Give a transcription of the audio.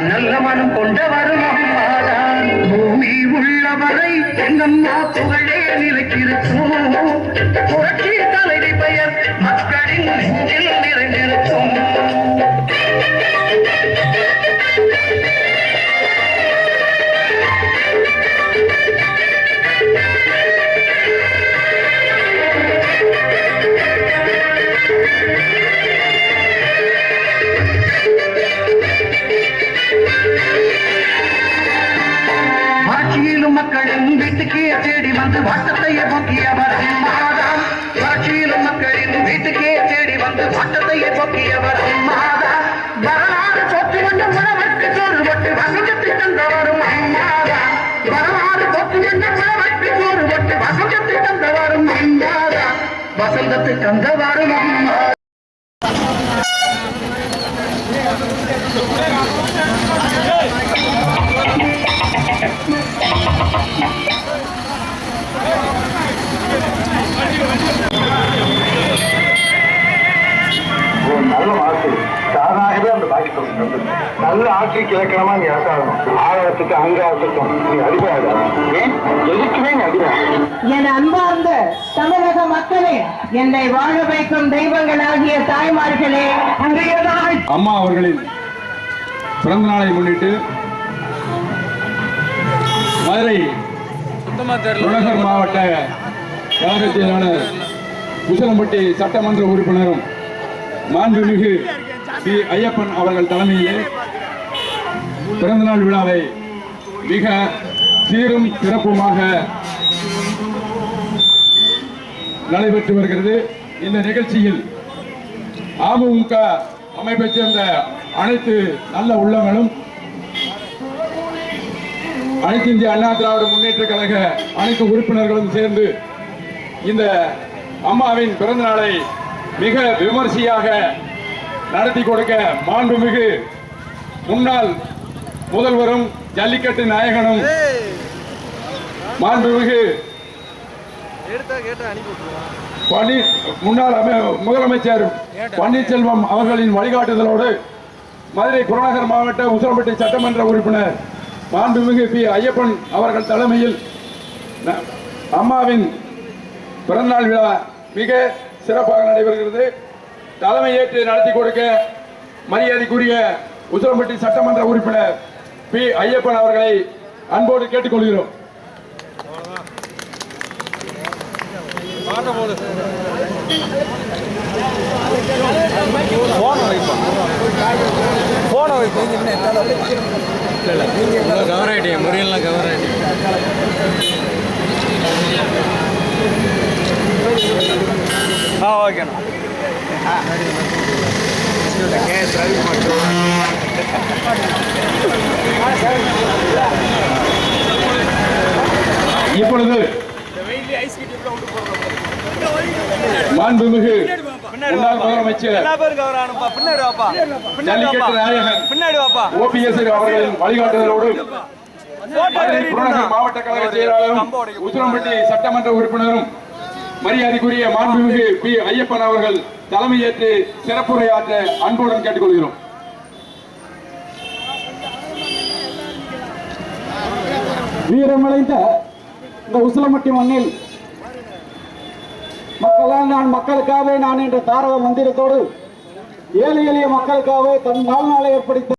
நல்ல மனம் கொண்டவரும் அம்மாதான். பூமி உள்ளவரை எங்கம்மா புகழே நிலைத்திருக்கும். புரட்சி தலைவி பெயர் மக்களின் நெஞ்சில் நிறைந்திருக்கும். மக்களின் வீட்டுக்கே தேடி வந்து வாட்டத்தையே போக்கியவர் அம்மாதான். வறட்சியிலும் மக்களின் வீட்டுக்கே தேடி வந்து வாட்டத்தையே போக்கியவர் அம்மாதான். வரலாறு போற்றி வந்த உணவற்கு சோறு போட்டு வசந்தத்தை தந்தவரும் அம்மாதான். வரலாறு போற்றி வந்த உணவற்கு சோறு போட்டு வசந்தத்தை தந்தவரும் அம்மாதான். வசந்தத்தை தந்தவரும் அம்மா. நல்ல வாக்கு தானாகவே அந்த பாக்கியத்தை நல்ல ஆட்சிக்கு இலக்கணமா நீ அரசாகணும். ஆழத்துக்கு அங்காரத்துக்கும் நீ அடிமையாத. ஏன் எதுக்குமே நீ அடிமையாக. என் அன்பார்ந்த தமிழக மக்களே, என்னை வாழ வைக்கும் தெய்வங்களாகிய தாய்மார்களே, அம்மா அவர்களின் பிறந்த நாளை முன்னிட்டு மதுரை புறநகர் மாவட்ட கழகச் செயலாளர் உசிலம்பட்டி சட்டமன்ற உறுப்பினரும் மாண்புமிகு பி. ஐயப்பன் அவர்கள் தலைமையிலே பிறந்தநாள் விழாவை மிக சீரும் சிறப்புமாக நடைபெற்று வருகிறது. இந்த நிகழ்ச்சியில் அமமுக அமைப்பைச் சேர்ந்த அனைத்து நல்ல உள்ளங்களும், அனைத்து இந்திய அண்ணா திராவிட முன்னேற்ற கழக அனைத்து உறுப்பினர்களும் சேர்ந்து இந்த அம்மாவின் பிறந்த நாளை மிக விமர்சையாக நடத்தி கொடுக்க மாண்புமிகு முன்னாள் முதல்வரும் ஜல்லிக்கட்டு நாயகனும் மாண்புமிகு முன்னாள் முதலமைச்சர் பன்னீர்செல்வம் அவர்களின் வழிகாட்டுதலோடு மதுரை புறநகர் மாவட்ட உசிலம்பட்டி சட்டமன்ற உறுப்பினர் மாண்புமிகு பி. ஐயப்பன் அவர்கள் தலைமையில் அம்மாவின் பிறந்தநாள் விழா மிக சிறப்பாக நடைபெறுகிறது. தலைமையேற்று நடத்தி கொடுக்க மரியாதைக்குரிய உசிலம்பட்டி சட்டமன்ற உறுப்பினர் பி. ஐயப்பன் அவர்களை அன்போடு கேட்டுக்கொள்கிறோம். கவர் ஆயிட்டே முறையெல்லாம் கவர் ஆயிட்டே. ஓகேண்ணா. இப்பொழுது மாண்புமிகு முன்னாள் முதலமைச்சர் ஜல்லிக்கட்டு நாயகன் ஓபிஎஸ் அவர்களின் வழிகாட்டுதலோடு புறநகர் மாவட்ட கழக செயலாளரும் உசிலம்பட்டி சட்டமன்ற உறுப்பினரும் மரியாதைக்குரிய மாண்புமிகு பி. ஐயப்பன் அவர்கள் தலைமையேற்று சிறப்புரையாற்ற அன்புடன் கேட்டுக்கொள்கிறோம். வீரமடைந்த இந்த உசிலம்பட்டி மண்ணில் மக்களால் நான் மக்களுக்காகவே நான் என்ற தாரக மந்திரத்தோடு ஏழை எளிய மக்களுக்காகவே தன் வாழ்நாளை ஏற்படுத்த